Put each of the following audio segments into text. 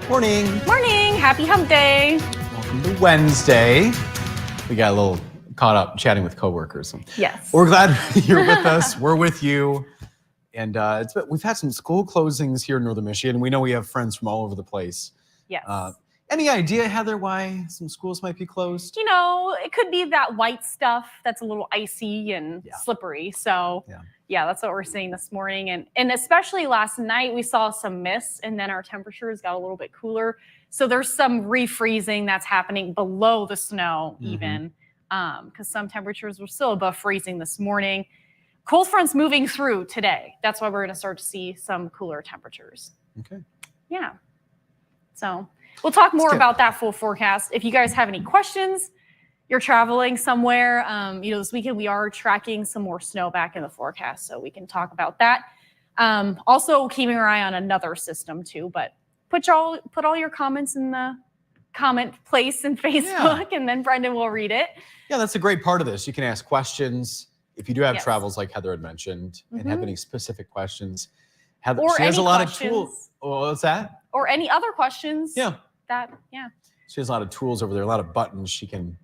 Morning. Morning. Happy hump day. Welcome to Wednesday. We got a little caught up chatting with coworkers. Yes. We're glad you're with us. We're with you. And we've had some school closings here in Northern Michigan. We know we have friends from all over the place. Yes. Any idea, Heather, why some schools might be closed? You know, it could be that white stuff that's a little icy and slippery. So yeah, that's what we're seeing this morning. And especially last night, we saw some mist and then our temperatures got a little bit cooler. So there's some refreezing that's happening below the snow even, because some temperatures were still above freezing this morning. Cold front's moving through today. That's why we're going to start to see some cooler temperatures. Okay. Yeah. So we'll talk more about that full forecast. If you guys have any questions, you're traveling somewhere, this weekend we are tracking some more snow back in the forecast, so we can talk about that. Also keeping our eye on another system too, but put all your comments in the comment place in Facebook, and then Brendan will read it. Yeah, that's a great part of this. You can ask questions if you do have travels like Heather had mentioned and have any specific questions. Heather, she has a lot of tools. What's that? Or any other questions. Yeah. She has a lot of tools over there, a lot of buttons she can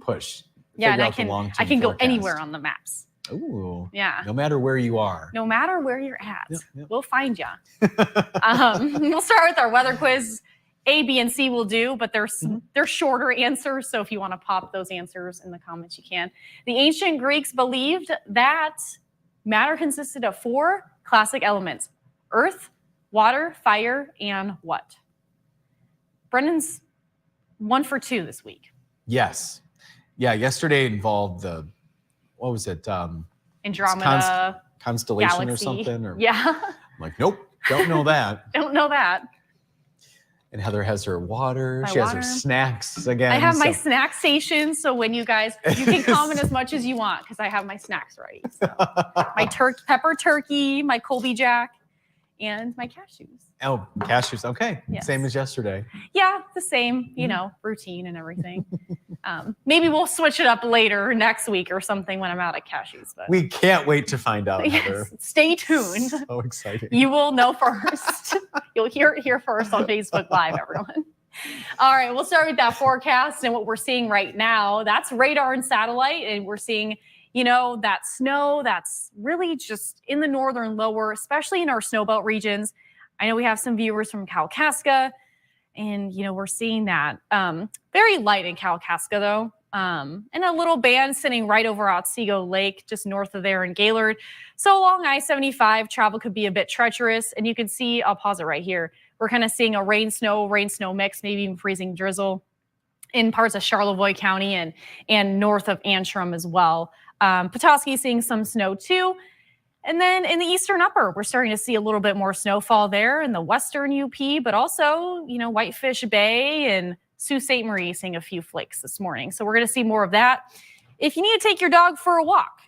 push. Yeah, and I can go anywhere on the maps. Ooh. Yeah. No matter where you are. No matter where you're at, we'll find you. We'll start with our weather quiz. A, B, and C will do, but they're shorter answers. So if you want to pop those answers in the comments, you can. The ancient Greeks believed that matter consisted of 4 classic elements: earth, water, fire, and what? Brendan's 1 for 2 this week. Yes. Yeah, yesterday involved what was it? Andromeda constellation galaxy. Or something? Or, yeah. I'm like, nope, don't know that. Don't know that. And Heather has her water. She has her snacks again. I have my snack station, so when you can comment as much as you want because I have my snacks ready. So my pepper turkey, my Colby Jack, and my cashews. Oh, cashews. Okay. Yes. Same as yesterday. Yeah, the same, routine and everything. Maybe we'll switch it up later next week or something when I'm out of cashews. But we can't wait to find out, Heather. Stay tuned. So exciting. You will know first. You'll hear it here first on Facebook Live, everyone. All right, we'll start with that forecast and what we're seeing right now. That's radar and satellite, and we're seeing that snow that's really just in the northern lower, especially in our snowbelt regions. I know we have some viewers from Kalkaska, and we're seeing that very light in Kalkaska though, and a little band sitting right over Otsego Lake, just north of there in Gaylord. So along I-75, travel could be a bit treacherous, and you can see, I'll pause it right here. We're kind of seeing a rain-snow mix, maybe even freezing drizzle in parts of Charlevoix County and north of Antrim as well. Petoskey seeing some snow too. And then in the eastern upper, we're starting to see a little bit more snowfall there in the western UP, but also, Whitefish Bay and Sault Ste. Marie seeing a few flakes this morning. So we're going to see more of that. If you need to take your dog for a walk,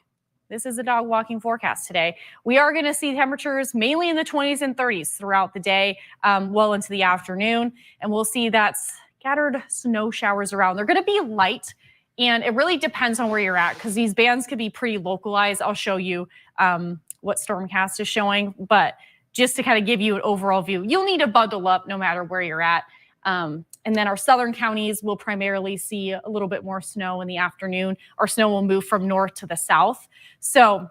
this is the dog walking forecast today. We are going to see temperatures mainly in the 20s and 30s throughout the day, well into the afternoon. And we'll see that scattered snow showers around. They're going to be light. And it really depends on where you're at because these bands could be pretty localized. I'll show you what Stormcast is showing, but just to kind of give you an overall view, you'll need to bundle up no matter where you're at. And then our southern counties will primarily see a little bit more snow in the afternoon. Our snow will move from north to the south. So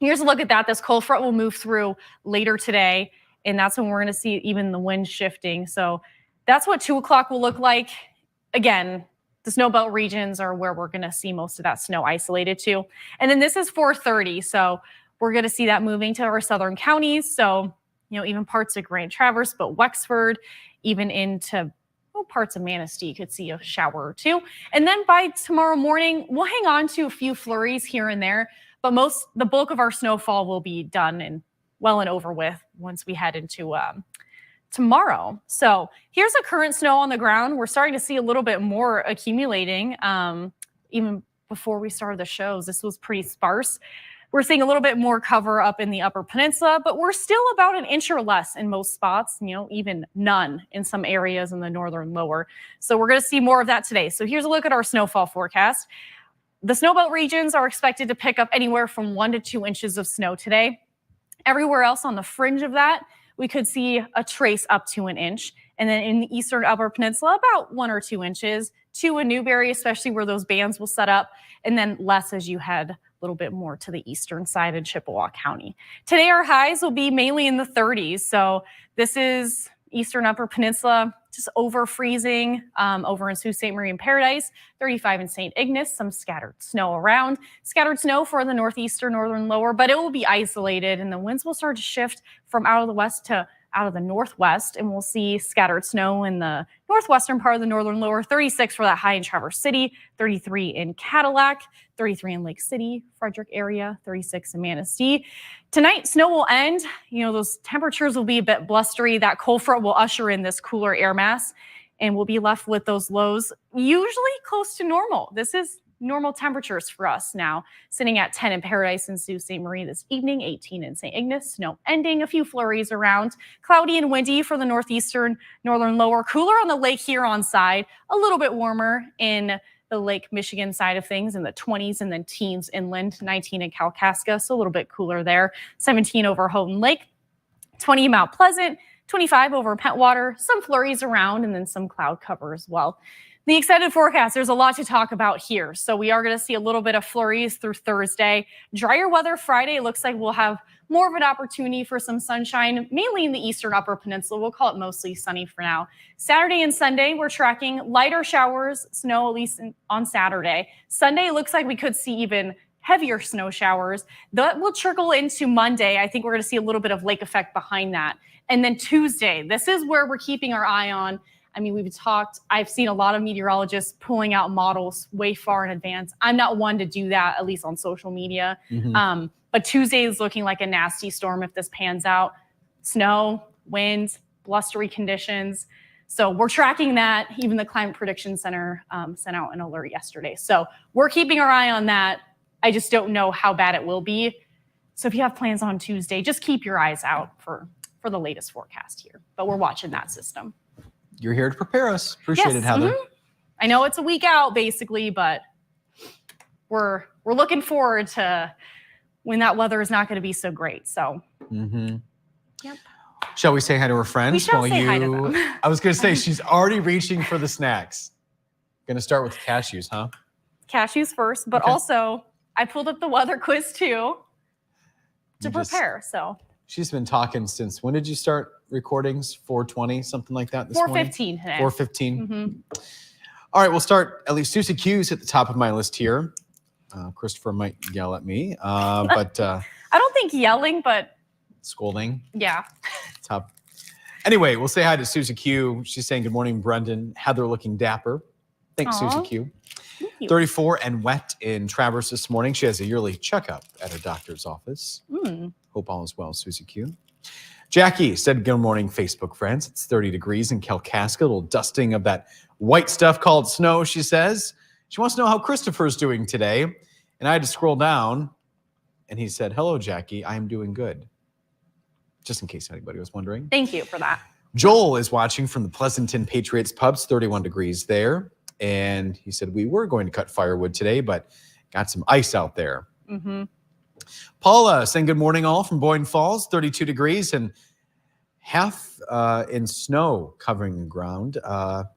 here's a look at that. This cold front will move through later today, and that's when we're going to see even the wind shifting. So that's what 2 o'clock will look like. Again, the snow belt regions are where we're going to see most of that snow isolated to. And then this is 4:30. So we're going to see that moving to our southern counties. So, even parts of Grand Traverse, but Wexford, even into parts of Manistee could see a shower or two. And then by tomorrow morning, we'll hang on to a few flurries here and there, but the bulk of our snowfall will be done and well and over with once we head into tomorrow. So here's a current snow on the ground. We're starting to see a little bit more accumulating. Even before we started the shows, this was pretty sparse. We're seeing a little bit more cover up in the Upper Peninsula, but we're still about an inch or less in most spots, even none in some areas in the northern lower. So we're going to see more of that today. So here's a look at our snowfall forecast. The snowbelt regions are expected to pick up anywhere from 1 to 2 inches of snow today. Everywhere else on the fringe of that, we could see a trace up to an inch. And then in the eastern Upper Peninsula, about 1 or 2 inches. 2 in Newberry, especially where those bands will set up, and then less as you head a little bit more to the eastern side in Chippewa County. Today, our highs will be mainly in the 30s. So this is eastern Upper Peninsula, just over freezing over in Sault Ste. Marie and Paradise, 35 in St. Ignace, some scattered snow around. Scattered snow for the northeastern, northern lower, but it will be isolated, and the winds will start to shift from out of the west to out of the northwest, and we'll see scattered snow in the northwestern part of the northern lower. 36 for that high in Traverse City, 33 in Cadillac, 33 in Lake City, Frederick area, 36 in Manistee. Tonight, snow will end. Those temperatures will be a bit blustery. That cold front will usher in this cooler air mass, and we'll be left with those lows usually close to normal. This is normal temperatures for us now, sitting at 10 in Paradise and Sault Ste. Marie this evening, 18 in St. Ignace, snow ending, a few flurries around, cloudy and windy for the northeastern, northern lower, cooler on the Lake Huron side, a little bit warmer in the Lake Michigan side of things in the 20s, and then teens inland, 19 in Kalkaska, so a little bit cooler there, 17 over Houghton Lake, 20 Mount Pleasant, 25 over Pentwater, some flurries around, and then some cloud cover as well. The extended forecast, there's a lot to talk about here. So we are going to see a little bit of flurries through Thursday. Drier weather Friday. It looks like we'll have more of an opportunity for some sunshine, mainly in the eastern upper peninsula. We'll call it mostly sunny for now. Saturday and Sunday, we're tracking lighter showers, snow, at least on Saturday. Sunday, looks like we could see even heavier snow showers. That will trickle into Monday. I think we're going to see a little bit of lake effect behind that. And then Tuesday, this is where we're keeping our eye on. I mean, I've seen a lot of meteorologists pulling out models way far in advance. I'm not one to do that, at least on social media. But Tuesday is looking like a nasty storm if this pans out. Snow, wind, blustery conditions. So we're tracking that. Even the Climate Prediction Center sent out an alert yesterday. So we're keeping our eye on that. I just don't know how bad it will be. So if you have plans on Tuesday, just keep your eyes out for the latest forecast here. But we're watching that system. You're here to prepare us. Appreciate it, Heather. I know it's a week out, basically, but we're looking forward to when that weather is not going to be so great. So, yep. Shall we say hi to her friends? We shall say hi to them. I was going to say, she's already reaching for the snacks. Going to start with cashews, huh? Cashews first, but also I pulled up the weather quiz too to prepare. So she's been talking since, when did you start recordings? 4:20, something like that this morning? 4:15 today. 4:15. All right, we'll start. At least Susie Q's at the top of my list here. Christopher might yell at me, but I don't think yelling, but scolding. Yeah. Top. Anyway, we'll say hi to Susie Q. She's saying good morning, Brendan. Heather looking dapper. Thanks, Susie Q. Thank you. 34 and wet in Traverse this morning. She has a yearly checkup at her doctor's office. Hope all is well, Susie Q. Jackie said, good morning, Facebook friends. It's 30 degrees in Kalkaska, a little dusting of that white stuff called snow, she says. She wants to know how Christopher's doing today. And I had to scroll down, and he said, hello, Jackie, I am doing good. Just in case anybody was wondering. Thank you for that. Joel is watching from the Pleasanton Patriots pubs, 31 degrees there. And he said, we were going to cut firewood today, but got some ice out there. Paula saying good morning all from Boyne Falls, 32 degrees and half in snow covering the ground,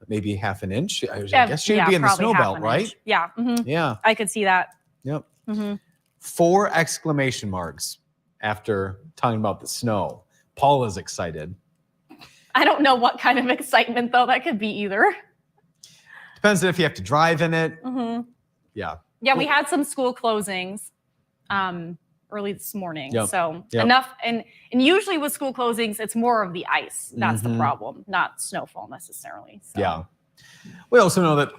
maybe half an inch. I guess she would be in the snow belt, right? Yeah. Yeah. I could see that. Yep. 4 exclamation marks after talking about the snow. Paula's excited. I don't know what kind of excitement, though. That could be either. Depends on if you have to drive in it. Yeah. Yeah, we had some school closings early this morning. So enough. And usually with school closings, it's more of the ice. That's the problem, not snowfall necessarily. So. Yeah. We also know that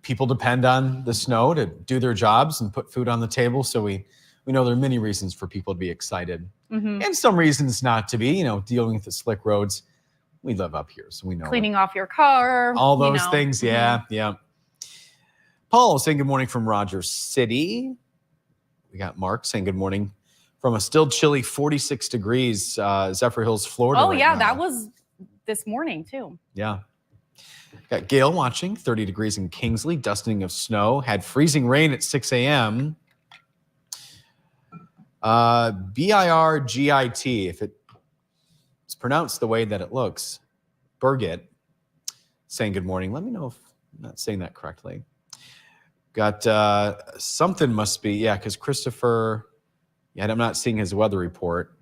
people depend on the snow to do their jobs and put food on the table. So we know there are many reasons for people to be excited and some reasons not to be, dealing with the slick roads. We live up here, so we know. Cleaning off your car. All those things. Yeah. Paul saying good morning from Rogers City. We got Mark saying good morning from a still chilly 46 degrees, Zephyr Hills, Florida. Oh, right now. That was this morning, too. Yeah. Got Gail watching, 30 degrees in Kingsley, dusting of snow. Had freezing rain at 6 a.m. BIRGIT, if it's pronounced the way that it looks. Birgit saying good morning. Let me know if I'm not saying that correctly. Got something must be, because Christopher, I'm not seeing his weather report.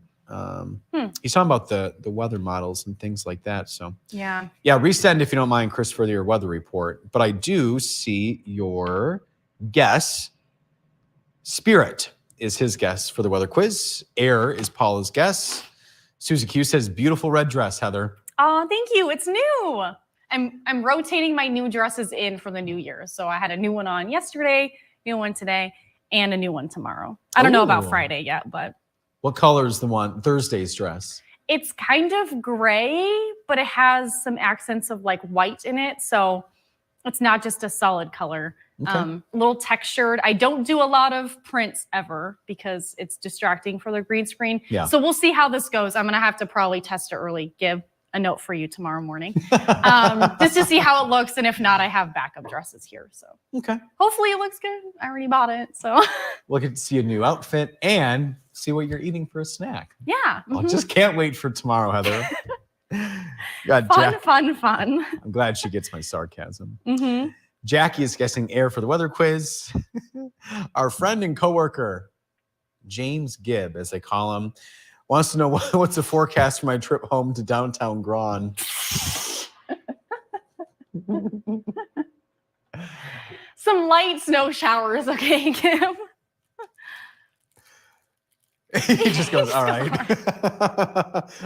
He's talking about the weather models and things like that. So resend if you don't mind, Christopher, your weather report. But I do see your guess. Spirit is his guess for the weather quiz. Air is Paula's guess. Susie Q says beautiful red dress, Heather. Oh, thank you. It's new. I'm rotating my new dresses in for the new year. So I had a new one on yesterday, new one today, and a new one tomorrow. I don't know about Friday yet, but. What color is the one, Thursday's dress? It's kind of gray, but it has some accents of like white in it. So it's not just a solid color. A little textured. I don't do a lot of prints ever because it's distracting for the green screen. So we'll see how this goes. I'm going to have to probably test it early, give a note for you tomorrow morning, just to see how it looks. And if not, I have backup dresses here. So hopefully it looks good. I already bought it. So we'll get to see a new outfit and see what you're eating for a snack. Yeah. I just can't wait for tomorrow, Heather. Got Fun. I'm glad she gets my sarcasm. Mm-hmm. Jackie is guessing air for the weather quiz. Our friend and coworker, James Gibb, as they call him, wants to know what's the forecast for my trip home to downtown Grawn. Some light snow showers, okay, Kim? He just goes, all right.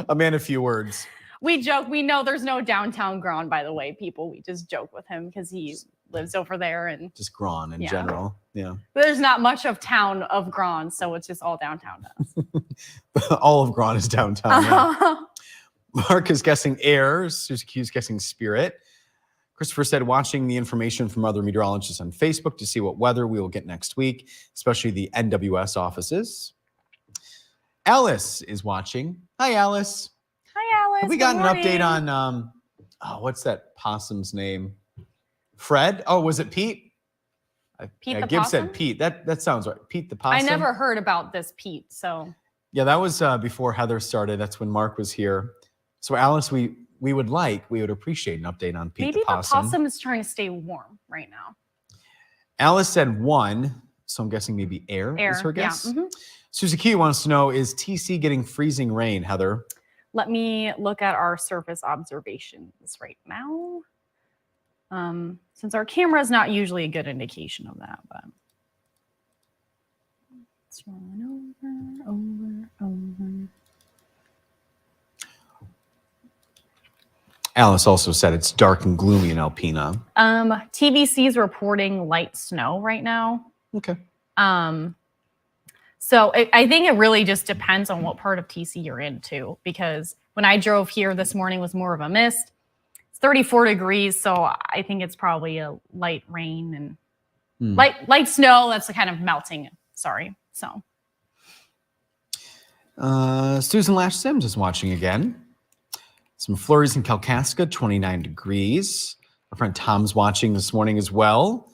A man of few words. We joke. We know there's no downtown Grawn, by the way, people. We just joke with him because he lives over there. And just Grawn in general. Yeah. There's not much of town of Grawn, so it's just all downtown to us. All of Grawn is downtown. Yeah. Mark is guessing air. Susie Q is guessing spirit. Christopher said, watching the information from other meteorologists on Facebook to see what weather we will get next week, especially the NWS offices. Alice is watching. Hi, Alice. Hi, Alice. Have we gotten an update on, what's that possum's name? Fred? Oh, was it Pete? Pete the Gibb possum? said Pete. That sounds right. Pete the possum. I never heard about this Pete, so. Yeah, that was before Heather started. That's when Mark was here. So, Alice, we would appreciate an update on Pete Maybe the possum. Maybe the possum is trying to stay warm right now. Alice said 1, so I'm guessing maybe air is her guess. Yeah. Mm-hmm. Susie Q wants to know, is TC getting freezing rain, Heather? Let me look at our surface observations right now. Since our camera is not usually a good indication of that, but it's rolling over. Alice also said it's dark and gloomy in Alpena. TVC is reporting light snow right now. Okay. So I think it really just depends on what part of TC you're in too, because when I drove here this morning was more of a mist. It's 34 degrees, so I think it's probably a light rain and light snow that's kind of melting. Sorry. So Susan Lash Sims is watching again. Some flurries in Kalkaska, 29 degrees. Our friend Tom's watching this morning as well.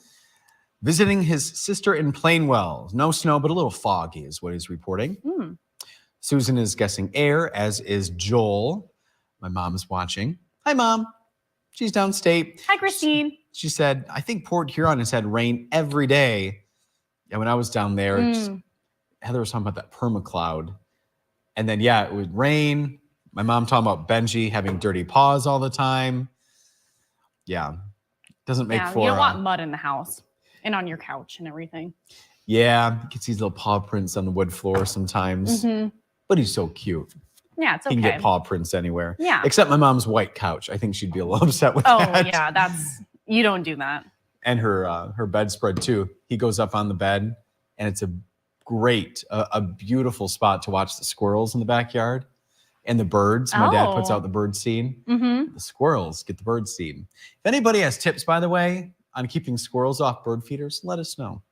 Visiting his sister in Plainwell. No snow, but a little foggy is what he's reporting. Susan is guessing air, as is Joel. My mom is watching. Hi, Mom. She's downstate. Hi, Christine. She said, I think Port Huron has had rain every day. And when I was down there, Heather was talking about that permacloud. And then, it would rain. My mom talking about Benji having dirty paws all the time. Yeah. Doesn't make for... You don't want mud in the house and on your couch and everything. Yeah. Gets these little paw prints on the wood floor sometimes. But he's so cute. Yeah, it's okay. He can get paw prints anywhere. Yeah. Except my mom's white couch. I think she'd be a little upset with that. Oh, yeah. You don't do that. And her bedspread, too. He goes up on the bed, and it's a beautiful spot to watch the squirrels in the backyard. And the birds. My dad puts out the bird scene. The squirrels get the bird scene. If anybody has tips, by the way, on keeping squirrels off bird feeders, let us know.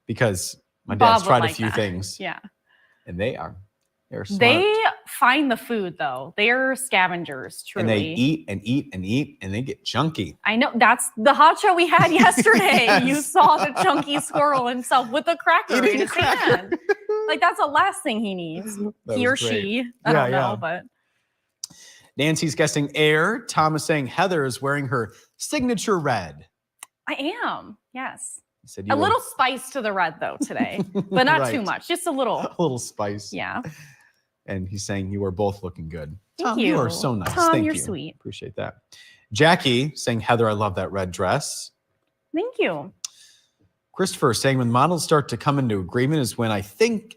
Because my dad's tried a few things. Yeah. And they're smart. They find the food, though. They're scavengers, truly. And they eat and eat and eat, and they get chunky. I know. That's the hot show we had yesterday. You saw the chunky squirrel himself with a cracker in his hand. Like, that's the last thing he needs. He or she. I don't know, but. Nancy's guessing air. Tom is saying Heather is wearing her signature red. I am. Yes. Said a little spice to the red, though, today. But not too much. Just a little. A little spice. Yeah. And he's saying you are both looking good. Thank Tom, you are so nice. Tom, Thank you're you. Sweet. Appreciate that. Jackie saying, Heather, I love that red dress. Thank you. Christopher saying, when models start to come into agreement is when I think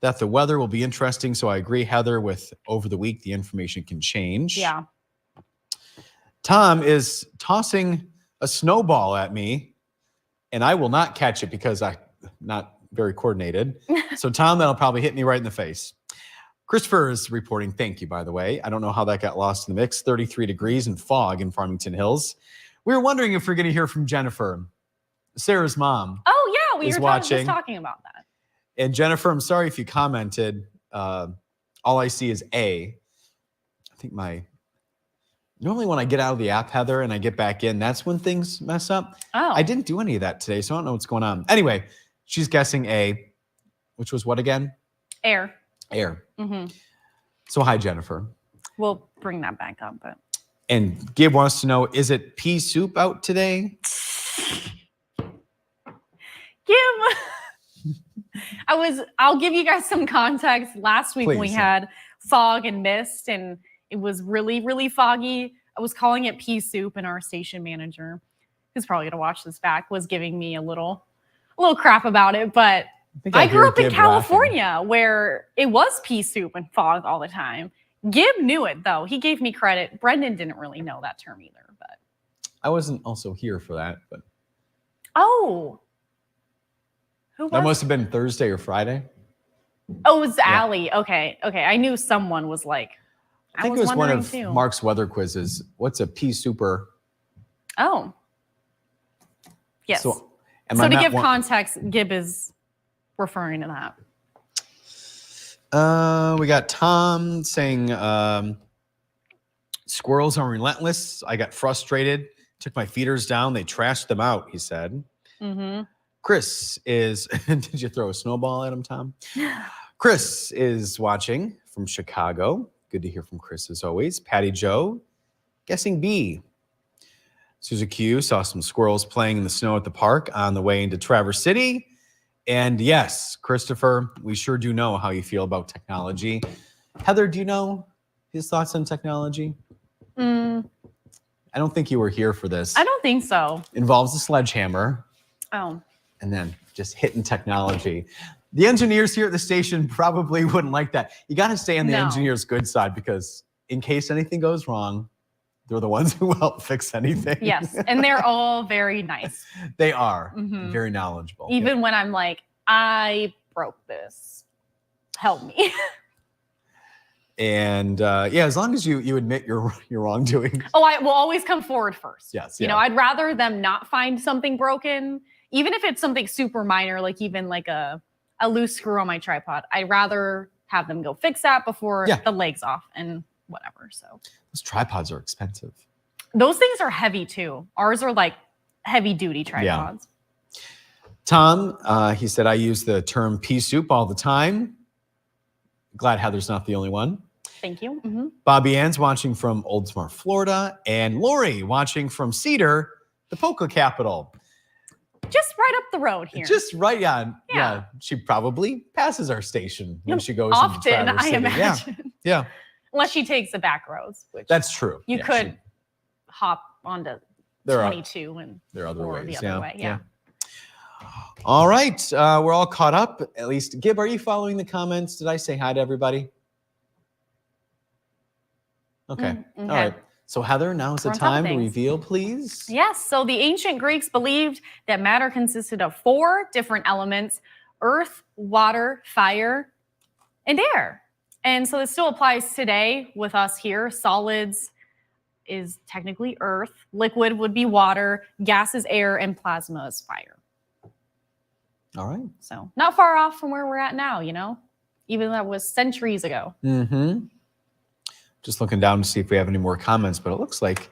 that the weather will be interesting. So I agree, Heather, with over the week, the information can change. Yeah. Tom is tossing a snowball at me, and I will not catch it because I'm not very coordinated. So, Tom, that'll probably hit me right in the face. Christopher is reporting, thank you, by the way. I don't know how that got lost in the mix. 33 degrees and fog in Farmington Hills. We were wondering if we're going to hear from Jennifer, Sarah's mom. Oh, yeah. We were watching. Just talking about that. And Jennifer, I'm sorry if you commented. All I see is A. I think normally when I get out of the app, Heather, and I get back in, that's when things mess up. Oh. I didn't do any of that today, so I don't know what's going on. Anyway, she's guessing A, which was what again? Air. Air. So hi, Jennifer. we'll bring that back up. But And Gib wants to know, is it pea soup out today? I'll give you guys some context. Last week when we Please. had fog and mist and it was really, really foggy, I was calling it pea soup, and our station manager, who's probably going to watch this back, was giving me a little crap about it. But I grew up in California where it was pea soup and fog all the time. Gib knew it, though. He gave me credit. Brendan didn't really know that term either. But I wasn't also here for that. But oh. Who was that must have been Thursday or Friday. Oh, it was Allie. Okay. I knew someone was like, I think it was one of Mark's weather quizzes. What's a pea souper? Oh. Yes. So to give context, Gib is referring to that. We got Tom saying, squirrels are relentless. I got frustrated, took my feeders down. They trashed them out, he said. Mm-hmm. Chris is, did you throw a snowball at him, Tom? Chris is watching from Chicago. Good to hear from Chris as always. Patty Joe, guessing B. Susan Q saw some squirrels playing in the snow at the park on the way into Traverse City. And yes, Christopher, we sure do know how you feel about technology. Heather, do you know his thoughts on technology? I don't think you were here for this. I don't think so. Involves a sledgehammer. Oh. And then just hitting technology. The engineers here at the station probably wouldn't like that. You got to stay on the engineer's good side because in case anything goes wrong, they're the ones who help fix anything. Yes, and they're all very nice. They are very knowledgeable. Even when I'm like, I broke this, help me. And as long as you admit your wrongdoing. Oh, I will always come forward first. Yes. You know, I'd rather them not find something broken, even if it's something super minor, like even like a loose screw on my tripod. I'd rather have them go fix that before the leg's off and whatever. So those tripods are expensive. Those things are heavy too. Ours are like heavy duty tripods. Yeah. Tom, he said, I use the term pea soup all the time. Glad Heather's not the only one. Thank you. Bobby Ann's watching from Oldsmar, Florida. And Lori watching from Cedar, the polka capital. Just right up the road here. Just right on. Yeah. She probably passes our station when she goes often, I imagine. Yeah. Unless she takes the back roads, which that's true. You could hop onto 22 and there are other ways. The other way. Yeah. All right. We're all caught up. At least, Gib, are you following the comments? Did I say hi to everybody? Okay. All right. So Heather, now is the time to reveal, please. Yes. So the ancient Greeks believed that matter consisted of 4 different elements: earth, water, fire, and air. And so this still applies today with us here. Solids is technically earth, liquid would be water, gas is air, and plasma is fire. All right. So not far off from where we're at now, you know, even though that was centuries ago. Just looking down to see if we have any more comments, but it looks like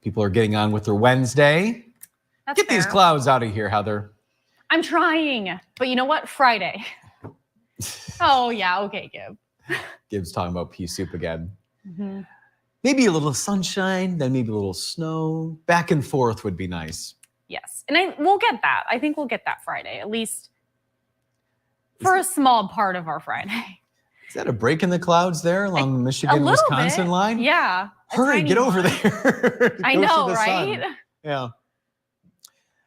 people are getting on with their Wednesday. Get these clouds out of here, Heather. I'm trying, but you know what? Friday. Oh, yeah. Okay, Gib. Gib's talking about pea soup again. Maybe a little sunshine, then maybe a little snow. Back and forth would be nice. Yes. And we'll get that. I think we'll get that Friday, at least for a small part of our Friday. Is that a break in the clouds there along the Michigan-Wisconsin line? Yeah. Hurry, get over there. I know, right? Yeah.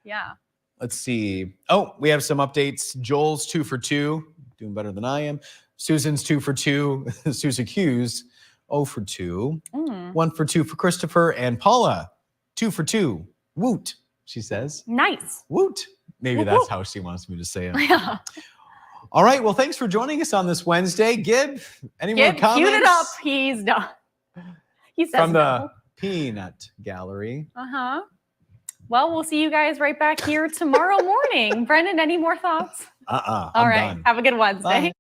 Yeah. Let's see. Oh, we have some updates. Joel's 2 for 2, doing better than I am. Susan's 2 for 2. Susan Hughes, 0 for 2. 1 for 2 for Christopher. And Paula, 2 for 2. Woot, she says. Nice. Woot. Maybe that's how she wants me to say it. Yeah. All right. Well, thanks for joining us on this Wednesday. Gib, any more comments? Queued it up. He's done. He says from the Peanut Gallery. Well, we'll see you guys right back here tomorrow morning. Brendan, any more thoughts? All right. Done. Have a good Wednesday. Bye.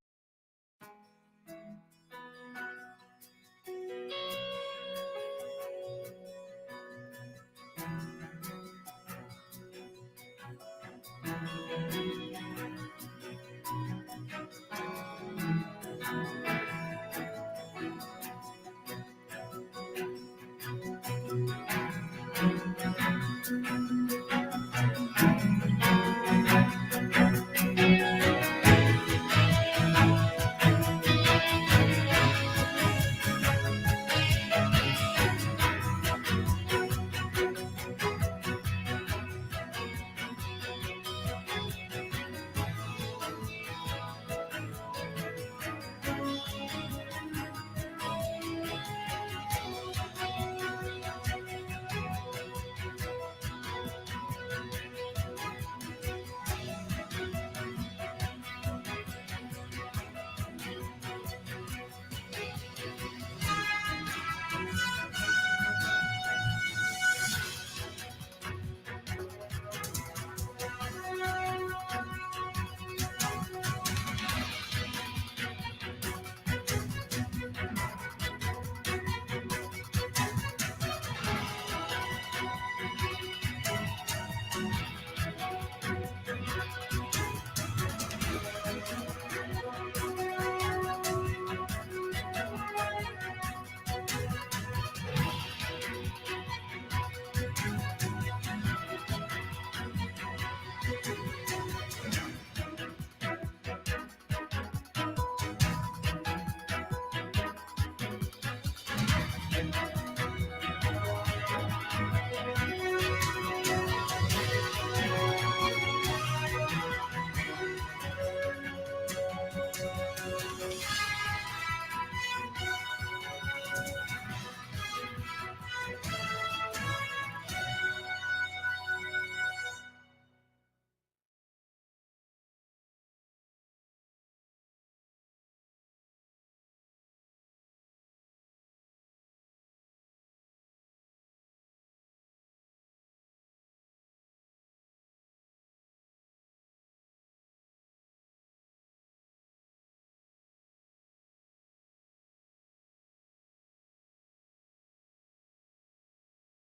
Bye.